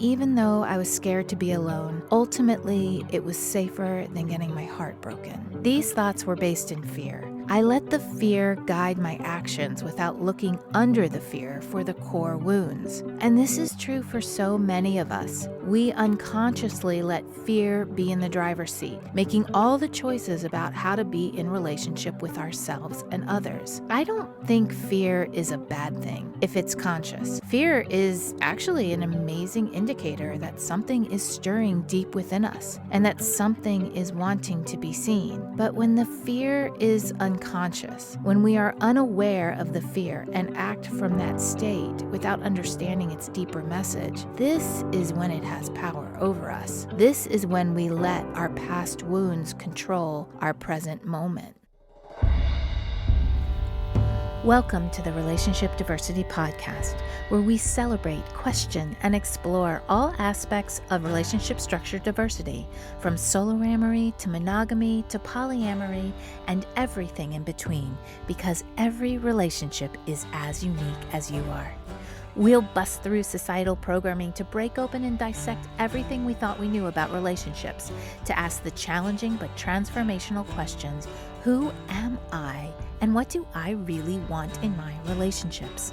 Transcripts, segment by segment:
even though I was scared to be alone, ultimately it was safer than getting my heart broken. These thoughts were based in fear. I let the fear guide my actions without looking under the fear for the core wounds. And this is true for so many of us. We unconsciously let fear be in the driver's seat, making all the choices about how to be in relationship with ourselves and others. I don't think fear is a bad thing if it's conscious. Fear is actually an amazing indicator that something is stirring deep within us and that something is wanting to be seen. But when the fear is unconscious, when we are unaware of the fear and act from that state without understanding its deeper message, this is when it has power over us. This is when we let our past wounds control our present moment. Welcome to the Relationship Diversity Podcast, where we celebrate, question, and explore all aspects of relationship structure diversity, from soloamory to monogamy to polyamory and everything in between, because every relationship is as unique as you are. We'll bust through societal programming to break open and dissect everything we thought we knew about relationships, to ask the challenging but transformational questions: who am I, and what do I really want in my relationships?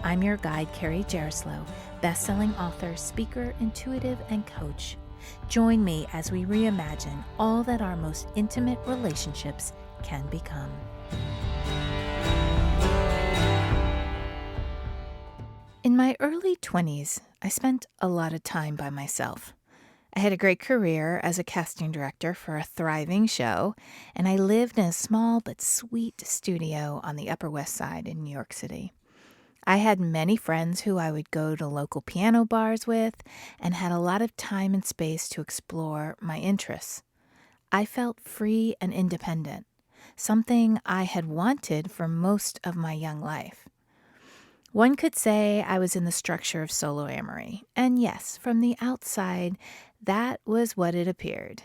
I'm your guide, Carrie Jaroslaw, best-selling author, speaker, intuitive, and coach. Join me as we reimagine all that our most intimate relationships can become. In my early 20s, I spent a lot of time by myself. I had a great career as a casting director for a thriving show, and I lived in a small but sweet studio on the Upper West Side in New York City. I had many friends who I would go to local piano bars with and had a lot of time and space to explore my interests. I felt free and independent, something I had wanted for most of my young life. One could say I was in the structure of soloamory, and yes, from the outside, that was what it appeared.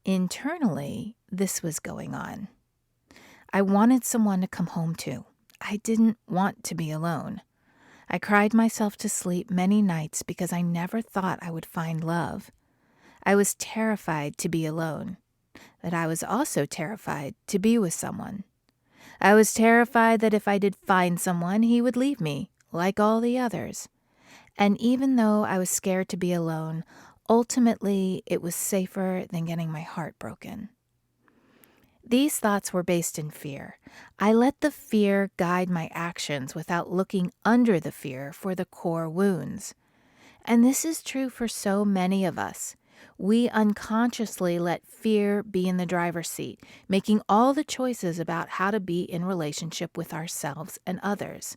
Internally, this was going on. I wanted someone to come home to. I didn't want to be alone. I cried myself to sleep many nights because I never thought I would find love. I was terrified to be alone, but I was also terrified to be with someone. I was terrified that if I did find someone, he would leave me, like all the others. And even though I was scared to be alone, ultimately it was safer than getting my heart broken. These thoughts were based in fear. I let the fear guide my actions without looking under the fear for the core wounds. And this is true for so many of us. We unconsciously let fear be in the driver's seat, making all the choices about how to be in relationship with ourselves and others.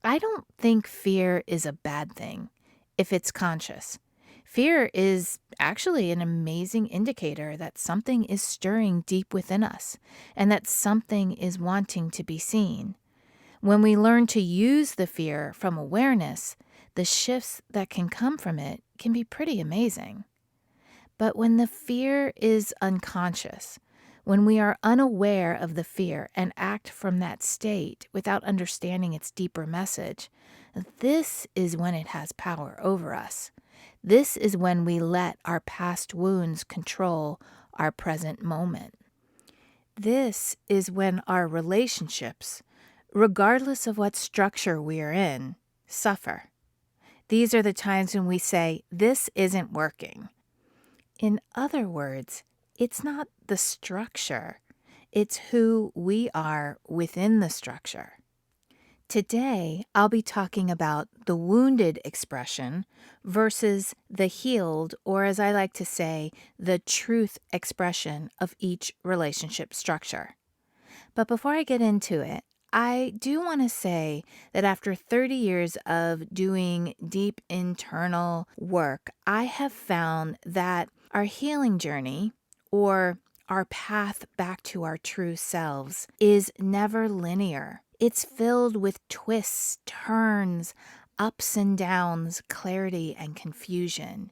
I don't think fear is a bad thing if it's conscious. Fear is actually an amazing indicator that something is stirring deep within us and that something is wanting to be seen. When we learn to use the fear from awareness, the shifts that can come from it can be pretty amazing. But when the fear is unconscious, when we are unaware of the fear and act from that state without understanding its deeper message, this is when it has power over us. This is when we let our past wounds control our present moment. This is when our relationships, regardless of what structure we are in, suffer. These are the times when we say, "This isn't working." In other words, it's not the structure, it's who we are within the structure. Today, I'll be talking about the wounded expression versus the healed, or as I like to say, the truth expression of each relationship structure. But before I get into it, I do want to say that after 30 years of doing deep internal work, I have found that our healing journey, or our path back to our true selves, is never linear. It's filled with twists, turns, ups and downs, clarity and confusion.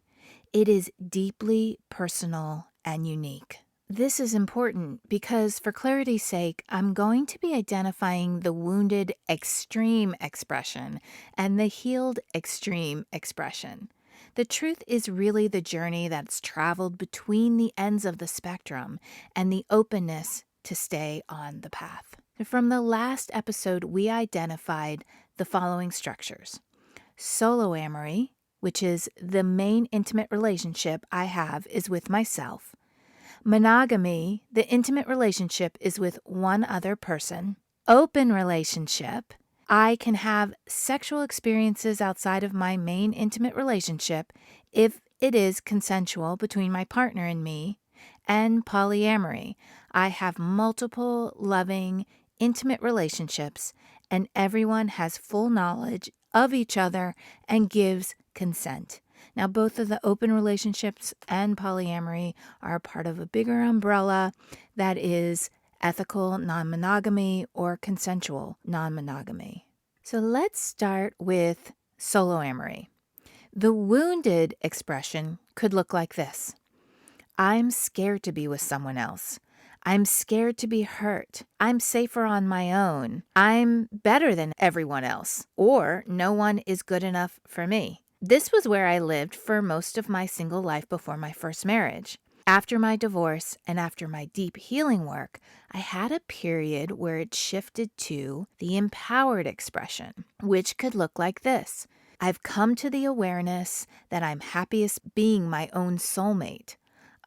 It is deeply personal and unique. This is important because, for clarity's sake, I'm going to be identifying the wounded extreme expression and the healed extreme expression. The truth is really the journey that's traveled between the ends of the spectrum and the openness to stay on the path. From the last episode, we identified the following structures: soloamory, which is the main intimate relationship I have is with myself; monogamy, the intimate relationship is with one other person; open relationship, I can have sexual experiences outside of my main intimate relationship if it is consensual between my partner and me; and polyamory, I have multiple loving, intimate relationships, and everyone has full knowledge of each other and gives consent. Now, both of the open relationships and polyamory are a part of a bigger umbrella that is ethical non-monogamy or consensual non-monogamy. So let's start with soloamory. The wounded expression could look like this: I'm scared to be with someone else. I'm scared to be hurt. I'm safer on my own. I'm better than everyone else. Or no one is good enough for me. This was where I lived for most of my single life before my first marriage. After my divorce and after my deep healing work, I had a period where it shifted to the empowered expression, which could look like this: I've come to the awareness that I'm happiest being my own soulmate.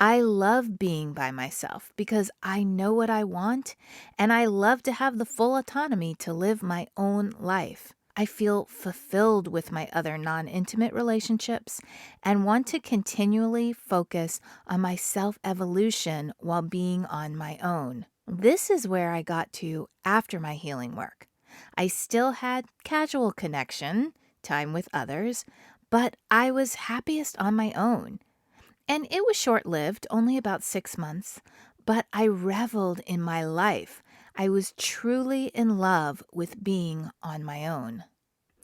I love being by myself because I know what I want, and I love to have the full autonomy to live my own life. I feel fulfilled with my other non-intimate relationships and want to continually focus on my self-evolution while being on my own. This is where I got to after my healing work. I still had casual connection, time with others, but I was happiest on my own. And it was short-lived, only about 6 months, but I reveled in my life. I was truly in love with being on my own.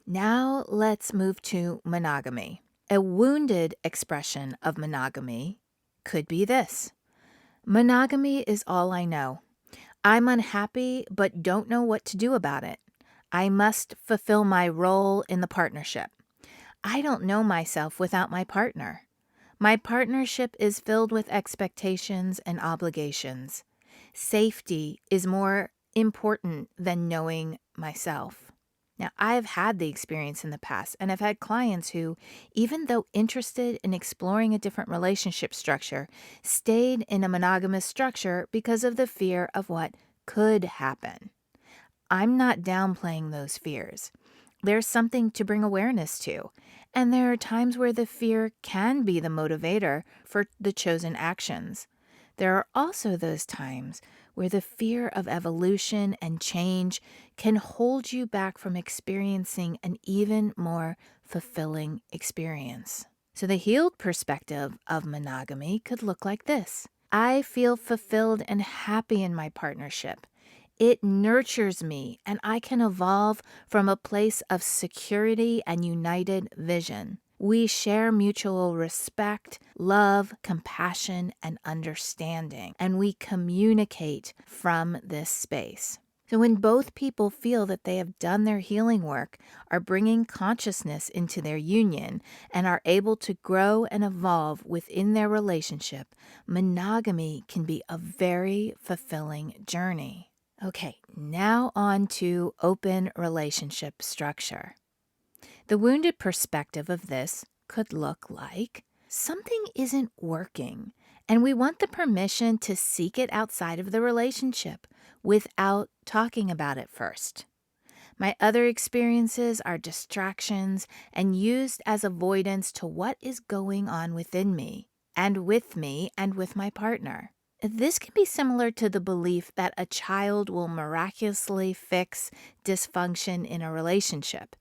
Now let's move to monogamy. A wounded expression of monogamy could be this: monogamy is all I know. I'm unhappy but don't know what to do about it. I must fulfill my role in the partnership. I don't know myself without my partner. My partnership is filled with expectations and obligations. Safety is more important than knowing myself. Now, I've had the experience in the past, and I've had clients who, even though interested in exploring a different relationship structure, stayed in a monogamous structure because of the fear of what could happen. I'm not downplaying those fears. There's something to bring awareness to. And there are times where the fear can be the motivator for the chosen actions. There are also those times where the fear of evolution and change can hold you back from experiencing an even more fulfilling experience. So the healed perspective of monogamy could look like this: I feel fulfilled and happy in my partnership. It nurtures me, and I can evolve from a place of security and united vision. We share mutual respect, love, compassion, and understanding, and we communicate from this space. So when both people feel that they have done their healing work, are bringing consciousness into their union, and are able to grow and evolve within their relationship, monogamy can be a very fulfilling journey. Okay, now on to open relationship structure. The wounded perspective of this could look like something isn't working, and we want the permission to seek it outside of the relationship without talking about it first. My other experiences are distractions and used as avoidance to what is going on within me and with my partner. This can be similar to the belief that a child will miraculously fix dysfunction in a relationship.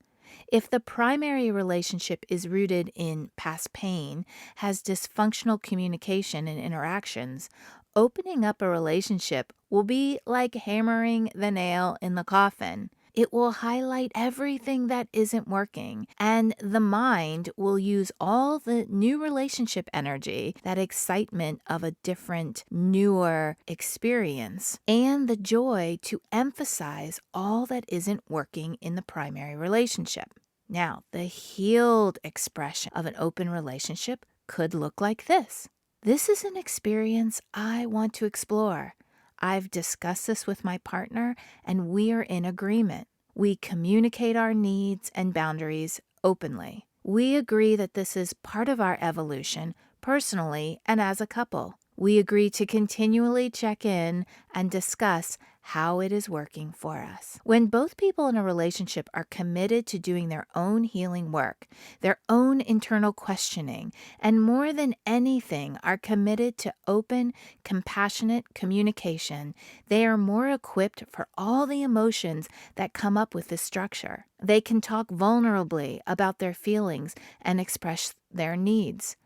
If the primary relationship is rooted in past pain, has dysfunctional communication and interactions, opening up a relationship will be like hammering the nail in the coffin. It will highlight everything that isn't working, and the mind will use all the new relationship energy, that excitement of a different, newer experience, and the joy to emphasize all that isn't working in the primary relationship. Now, the healed expression of an open relationship could look like this. This is an experience I want to explore. I've discussed this with my partner, and we are in agreement. We communicate our needs and boundaries openly. We agree that this is part of our evolution, personally and as a couple. We agree to continually check in and discuss how it is working for us. When both people in a relationship are committed to doing their own healing work, their own internal questioning, and more than anything are committed to open, compassionate communication, they are more equipped for all the emotions that come up with this structure. They can talk vulnerably about their feelings and express their needs.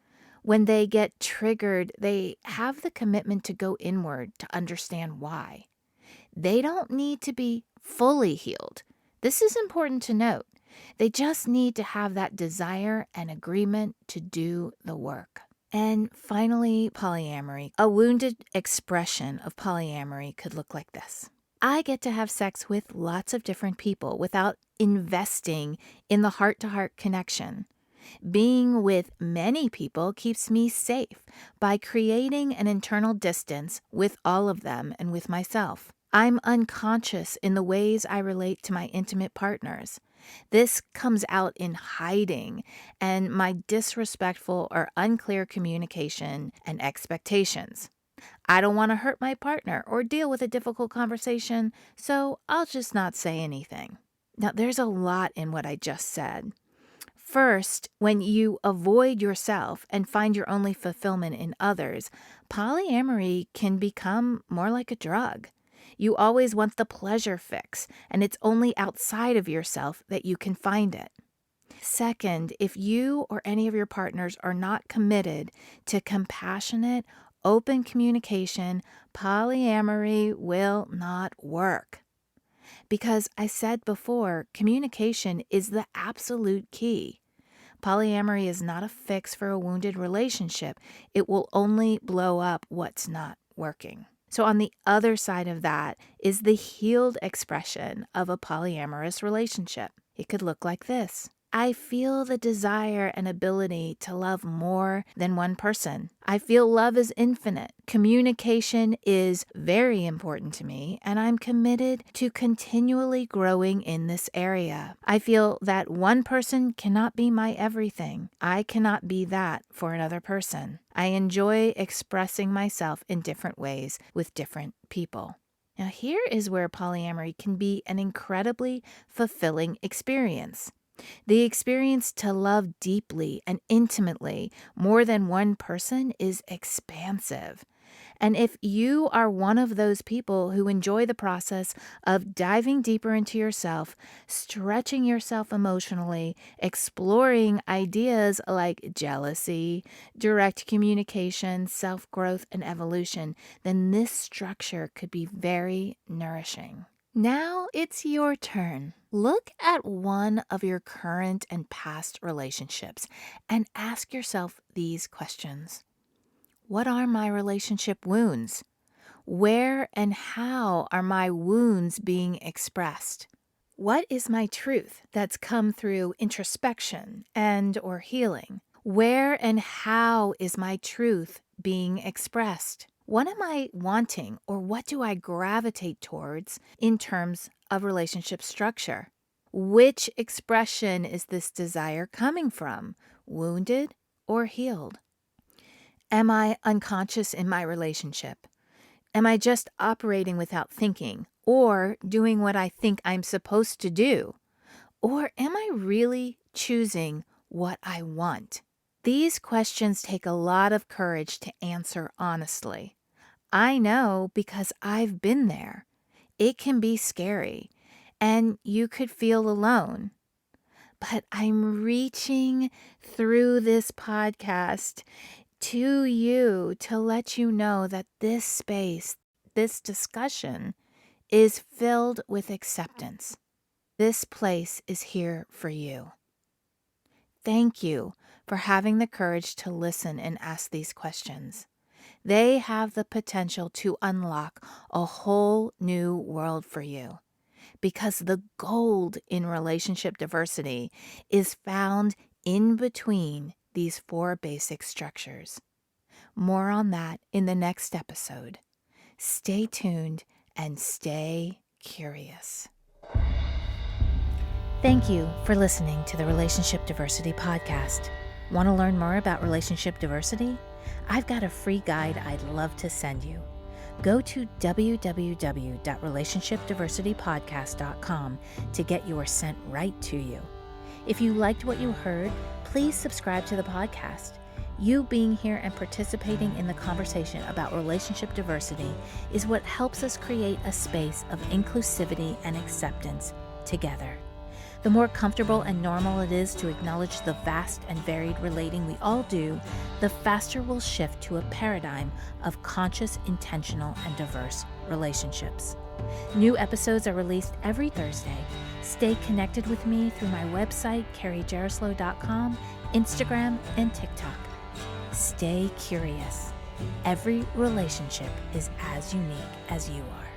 When they get triggered, they have the commitment to go inward to understand why. They don't need to be fully healed. This is important to note. They just need to have that desire and agreement to do the work. And finally, polyamory. A wounded expression of polyamory could look like this. I get to have sex with lots of different people without investing in the heart-to-heart connection. Being with many people keeps me safe by creating an internal distance with all of them and with myself. I'm unconscious in the ways I relate to my intimate partners. This comes out in hiding and my disrespectful or unclear communication and expectations. I don't want to hurt my partner or deal with a difficult conversation, so I'll just not say anything. Now, there's a lot in what I just said. First, when you avoid yourself and find your only fulfillment in others, polyamory can become more like a drug. You always want the pleasure fix, and it's only outside of yourself that you can find it. Second, if you or any of your partners are not committed to compassionate, open communication, polyamory will not work. Because I said before, communication is the absolute key. Polyamory is not a fix for a wounded relationship. It will only blow up what's not working. So on the other side of that is the healed expression of a polyamorous relationship. It could look like this. I feel the desire and ability to love more than one person. I feel love is infinite. Communication is very important to me, and I'm committed to continually growing in this area. I feel that one person cannot be my everything. I cannot be that for another person. I enjoy expressing myself in different ways with different people. Now, here is where polyamory can be an incredibly fulfilling experience. The experience to love deeply and intimately more than one person is expansive. And if you are one of those people who enjoy the process of diving deeper into yourself, stretching yourself emotionally, exploring ideas like jealousy, direct communication, self-growth, and evolution, then this structure could be very nourishing. Now it's your turn. Look at one of your current and past relationships and ask yourself these questions. What are my relationship wounds? Where and how are my wounds being expressed? What is my truth that's come through introspection and or healing? Where and how is my truth being expressed? What am I wanting or what do I gravitate towards in terms of relationship structure? Which expression is this desire coming from, wounded or healed? Am I unconscious in my relationship? Am I just operating without thinking or doing what I think I'm supposed to do? Or am I really choosing what I want? These questions take a lot of courage to answer honestly. I know because I've been there. It can be scary, and you could feel alone. But I'm reaching through this podcast to you to let you know that this space, this discussion, is filled with acceptance. This place is here for you. Thank you for having the courage to listen and ask these questions. They have the potential to unlock a whole new world for you. because the gold in relationship diversity is found in between these four basic structures. More on that in the next episode. Stay tuned and stay curious. Thank you for listening to the Relationship Diversity Podcast. Want to learn more about relationship diversity? I've got a free guide I'd love to send you. Go to www.relationshipdiversitypodcast.com to get yours sent right to you. If you liked what you heard, please subscribe to the podcast. You being here and participating in the conversation about relationship diversity is what helps us create a space of inclusivity and acceptance together. The more comfortable and normal it is to acknowledge the vast and varied relating we all do, the faster we'll shift to a paradigm of conscious, intentional, and diverse relationships. New episodes are released every Thursday. Stay connected with me through my website, carriejaroslow.com, Instagram, and TikTok. Stay curious. Every relationship is as unique as you are.